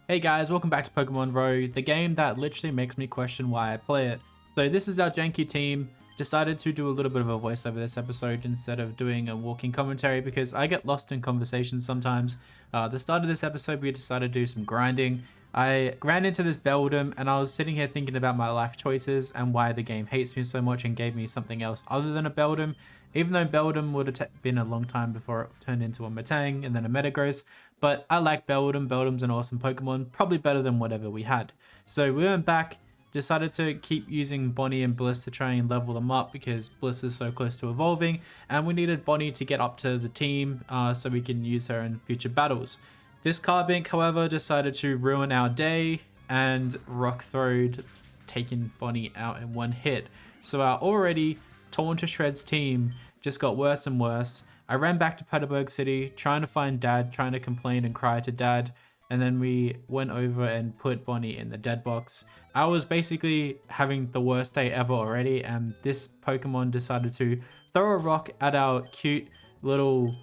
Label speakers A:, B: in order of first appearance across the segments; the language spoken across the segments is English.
A: Hey guys, welcome back to Pokemon ROWE, the game that literally makes me question why I play it. So this is our janky team. Decided to do a little bit of a voiceover this episode instead of doing a walking commentary because I get lost in conversations sometimes. The start of this episode we decided to do some grinding. I ran into this Beldum and I was sitting here thinking about my life choices and why the game hates me so much and gave me something else other than a Beldum. Even though Beldum would have been a long time before it turned into a Metang and then a Metagross. But I like Beldum. Beldum's an awesome Pokemon, probably better than whatever we had. So we went back, decided to keep using Bonnie and Bliss to try and level them up because Bliss is so close to evolving, and we needed Bonnie to get up to the team so we can use her in future battles. This Carbink, however, decided to ruin our day and Rock Throwed, taking Bonnie out in one hit. So our already torn to shreds team just got worse and worse. I ran back to Petalburg City, trying to find Dad, trying to complain and cry to Dad, and then we went over and put Bonnie in the dead box. I was basically having the worst day ever already, and this Pokemon decided to throw a rock at our cute little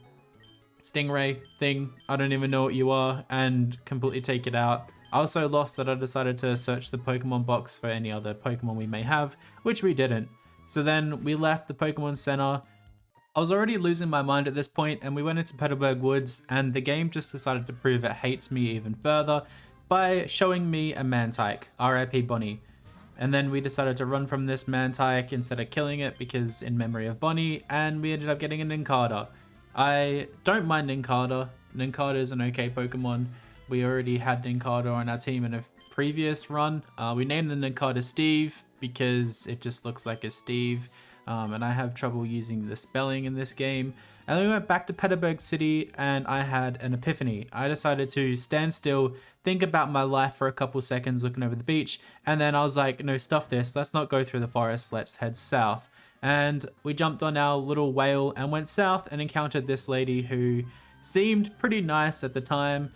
A: stingray thing, I don't even know what you are, and completely take it out. I was so lost that I decided to search the Pokemon box for any other Pokemon we may have, which we didn't. So then we left the Pokemon Center. I was already losing my mind at this point and we went into Petalburg Woods and the game just decided to prove it hates me even further by showing me a Mantike, RIP Bonnie. And then we decided to run from this Mantike instead of killing it because in memory of Bonnie, and we ended up getting a Nincada. I don't mind Nincada. Nincada is an okay Pokemon. We already had Nincada on our team in a previous run. We named the Nincada Steve because it just looks like a Steve. And I have trouble using the spelling in this game. And then we went back to Petalburg City and I had an epiphany. I decided to stand still, think about my life for a couple seconds looking over the beach, and then I was like, no, stuff this, let's not go through the forest, let's head south. And we jumped on our little whale and went south and encountered this lady who seemed pretty nice at the time.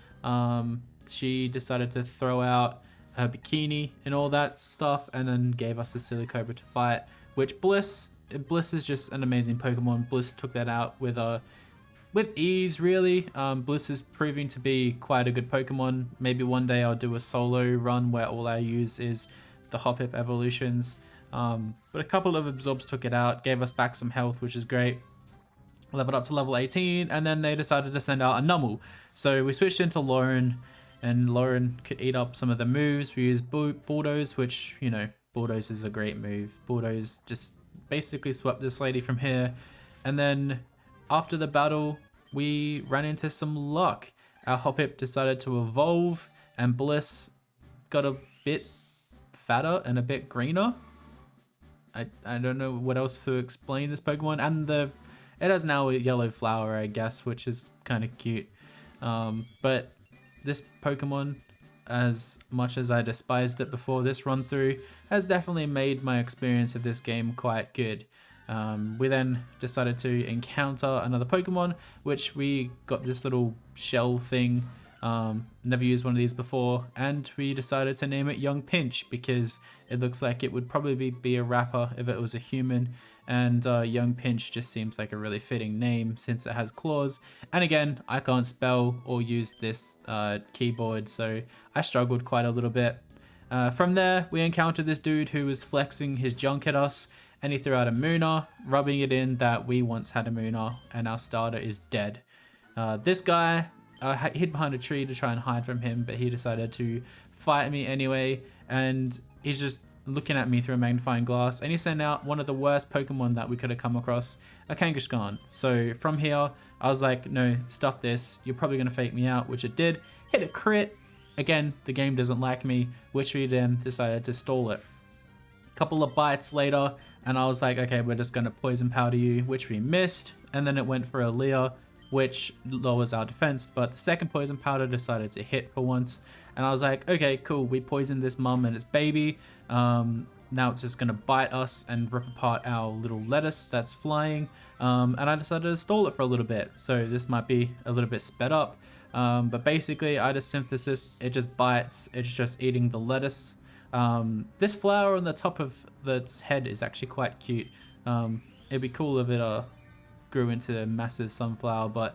A: She decided to throw out her bikini and all that stuff and then gave us a Silicobra to fight, which Bliss is just an amazing Pokemon. Bliss took that out with ease, really. Bliss is proving to be quite a good Pokemon. Maybe one day I'll do a solo run where all I use is the Hoppip evolutions. But a couple of Absorbs took it out, gave us back some health, which is great. Leveled up to level 18, and then they decided to send out a Numel. So we switched into Lauren, and Lauren could eat up some of the moves. We used Bulldoze, which, you know, Bulldoze is a great move. Bulldoze just basically swept this lady from here. And then after the battle, we ran into some luck. Our Hoppip decided to evolve and Bliss got a bit fatter and a bit greener. I don't know what else to explain this Pokemon. And it has now a yellow flower, I guess, which is kind of cute. But this Pokemon, as much as I despised it before this run through, has definitely made my experience of this game quite good. We then decided to encounter another Pokemon, which we got this little shell thing. Never used one of these before, and we decided to name it Young Pinch because it looks like it would probably be a rapper if it was a human, and Young Pinch just seems like a really fitting name since it has claws. And again, I can't spell or use this keyboard, so I struggled quite a little bit. From there, we encountered this dude who was flexing his junk at us, and he threw out a Mooner, rubbing it in that we once had a Mooner, and our starter is dead. This guy, I hid behind a tree to try and hide from him, but he decided to fight me anyway, and he's just looking at me through a magnifying glass, and he sent out one of the worst Pokemon that we could have come across, a Kangaskhan. So from here, I was like, no, stuff this, you're probably going to fake me out, which it did. Hit a crit. Again, the game doesn't like me, which we then decided to stall it. A couple of bites later, and I was like, okay, we're just going to poison powder you, which we missed, and then it went for a Leer, which lowers our defense, but the second poison powder decided to hit for once, and I was like, okay, cool, we poisoned this mum and its baby. Now it's just gonna bite us and rip apart our little lettuce that's flying, and I decided to stall it for a little bit, so this might be a little bit sped up, but basically I just synthesis, it just bites, it's just eating the lettuce. This flower on the top of its head is actually quite cute. It'd be cool if it grew into a massive sunflower, but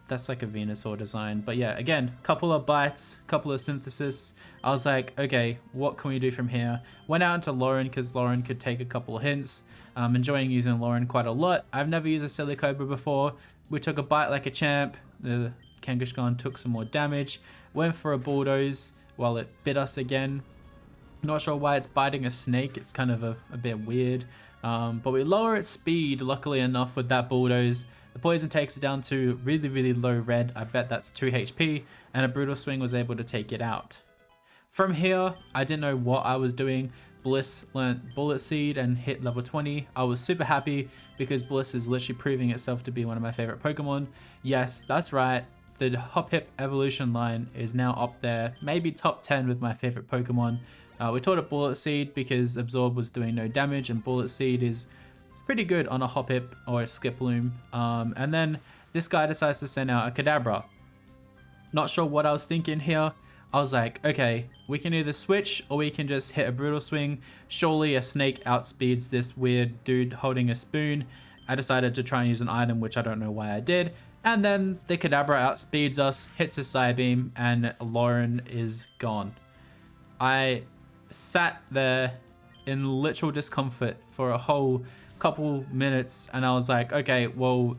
A: That's like a Venusaur design. But yeah, again, couple of bites, couple of synthesis. I was like, okay, what can we do from here? Went out into Lauren because Lauren could take a couple of hints. I'm enjoying using Lauren quite a lot. I've never used a Silly Cobra before. We took a bite like a champ. The Kangaskhan took some more damage. Went for a Bulldoze while it bit us again. Not sure why it's biting a snake. It's kind of a bit weird. But we lower its speed, luckily enough, with that Bulldoze. The poison takes it down to really, really low red. I bet that's 2 HP. And a Brutal Swing was able to take it out. From here, I didn't know what I was doing. Bliss learnt Bullet Seed and hit level 20. I was super happy because Bliss is literally proving itself to be one of my favorite Pokemon. Yes, that's right. The Hoppip evolution line is now up there, maybe top 10 with my favorite Pokemon. We taught it Bullet Seed because Absorb was doing no damage, and Bullet Seed is pretty good on a Hoppip or a Skiploom. And then this guy decides to send out a Kadabra. Not sure what I was thinking here. I was like, okay, we can either switch or we can just hit a Brutal Swing. Surely a snake outspeeds this weird dude holding a spoon. I decided to try and use an item, which I don't know why I did. And then the Kadabra outspeeds us, hits a Psybeam, and Lauren is gone. I sat there in literal discomfort for a whole couple minutes, and I was like, okay, well,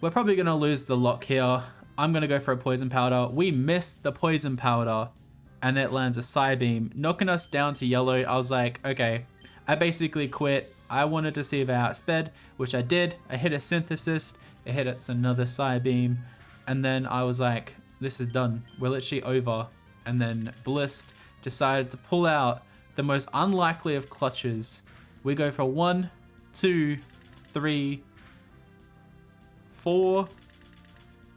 A: we're probably gonna lose the lock here. I'm gonna go for a Poison Powder. We missed the Poison Powder, and it lands a Psybeam, knocking us down to yellow. I was like, okay, I basically quit. I wanted to see if I outsped, which I did. I hit a Synthesis, it hit us another Psybeam, and then I was like, this is done. We're literally over. And then Bliss decided to pull out the most unlikely of clutches. We go for 1, 2, 3, 4,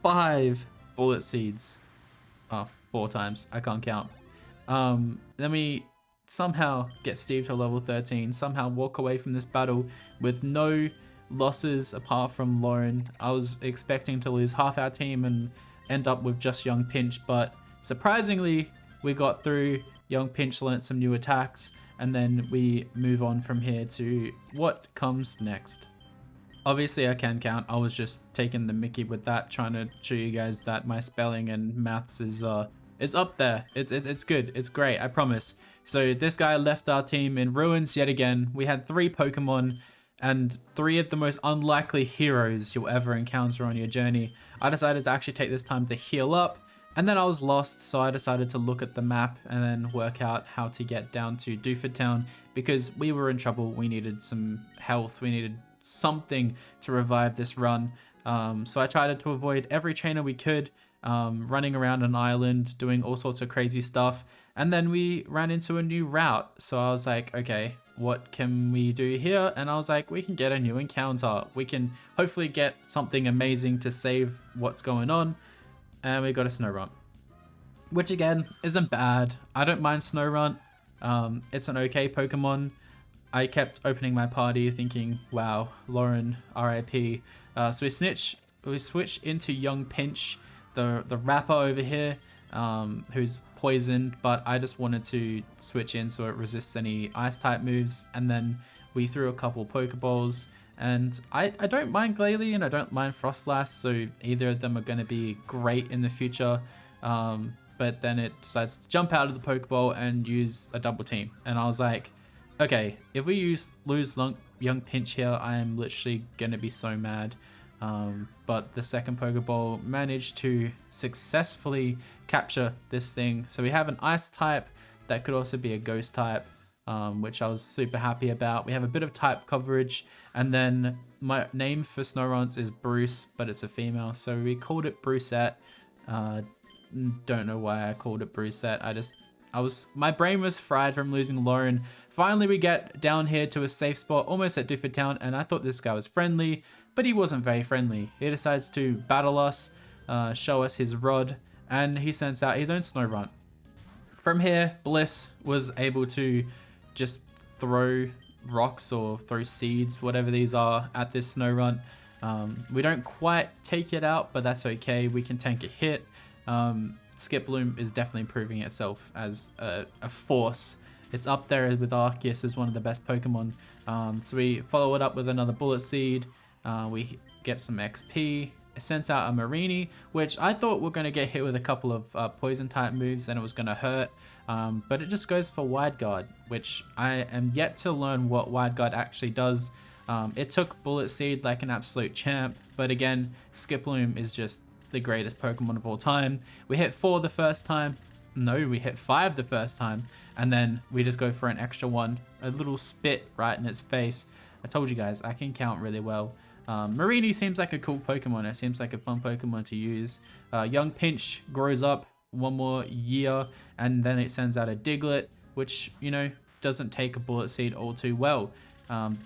A: 5 Bullet Seeds. Oh, 4 times. I can't count. Then we somehow get Steve to level 13, somehow walk away from this battle with no losses apart from Lauren. I was expecting to lose half our team and end up with just Young Pinch, but surprisingly, we got through. Young Pinch learnt some new attacks, and then we move on from here to what comes next. Obviously, I can count. I was just taking the mickey with that, trying to show you guys that my spelling and maths is up there. It's good. It's great. I promise. So this guy left our team in ruins yet again. We had 3 Pokemon and 3 of the most unlikely heroes you'll ever encounter on your journey. I decided to actually take this time to heal up. And then I was lost, so I decided to look at the map and then work out how to get down to Dooford Town because we were in trouble. We needed some health. We needed something to revive this run. So I tried to avoid every trainer we could, running around an island, doing all sorts of crazy stuff. And then we ran into a new route. So I was like, okay, what can we do here? And I was like, we can get a new encounter. We can hopefully get something amazing to save what's going on. And we got a Snorunt, which again isn't bad. I don't mind Snorunt. It's an okay Pokemon. I kept opening my party thinking, wow, Lauren, RIP. So we switch into Young Pinch, the rapper over here, who's poisoned, but I just wanted to switch in so it resists any ice type moves. And then we threw a couple Pokeballs. And I don't mind Glalie and I don't mind Frostlass, so either of them are going to be great in the future. But then it decides to jump out of the Pokeball and use a double team. And I was like, okay, if we lose Young Pinch here, I am literally going to be so mad. But the second Pokeball managed to successfully capture this thing. So we have an Ice type that could also be a Ghost type. Which I was super happy about. We have a bit of type coverage, and then my name for Snorunt is Bruce, but it's a female, so we called it Brucette. Don't know why I called it Brucette. My brain was fried from losing Lauren. Finally, we get down here to a safe spot, almost at Dooford Town, and I thought this guy was friendly, but he wasn't very friendly. He decides to battle us, show us his rod, and he sends out his own Snorunt. From here, Bliss was able to just throw rocks or throw seeds, whatever these are, at this Snorunt. We don't quite take it out, but that's okay. We can tank a hit. Skiploom is definitely proving itself as a force. It's up there with Arceus as one of the best Pokemon. So we follow it up with another Bullet Seed. We get some XP. it sends out a Marini, which I thought we're going to get hit with a couple of poison type moves and it was going to hurt. But it just goes for Wide Guard, which I am yet to learn what Wide Guard actually does. It took Bullet Seed like an absolute champ, but again, Skiploom is just the greatest Pokemon of all time. We hit 4 the first time. No, we hit 5 the first time, and then we just go for an extra 1. A little spit right in its face. I told you guys, I can count really well. Marini seems like a cool Pokemon. It seems like a fun Pokemon to use. Young Pinch grows up 1 more year, and then it sends out a Diglett, which, you know, doesn't take a Bullet Seed all too well.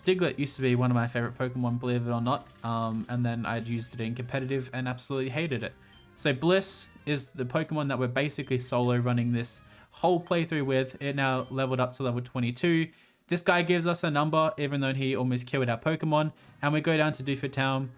A: Diglett used to be one of my favorite Pokemon, believe it or not, and then I'd used it in competitive and absolutely hated it. So Bliss is the Pokemon that we're basically solo running this whole playthrough with. It now leveled up to level 22. This guy gives us a number, even though he almost killed our Pokemon. And we go down to Doofa Town.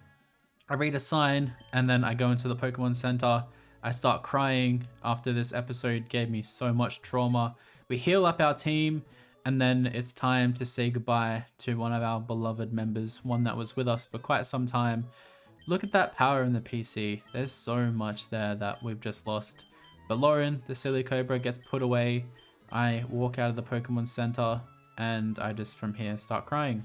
A: I read a sign, and then I go into the Pokemon Center. I start crying after this episode gave me so much trauma. We heal up our team, and then it's time to say goodbye to one of our beloved members, one that was with us for quite some time. Look at that power in the PC. There's so much there that we've just lost. But Lauren, the silly Cobra, gets put away. I walk out of the Pokemon Center, and I just from here start crying.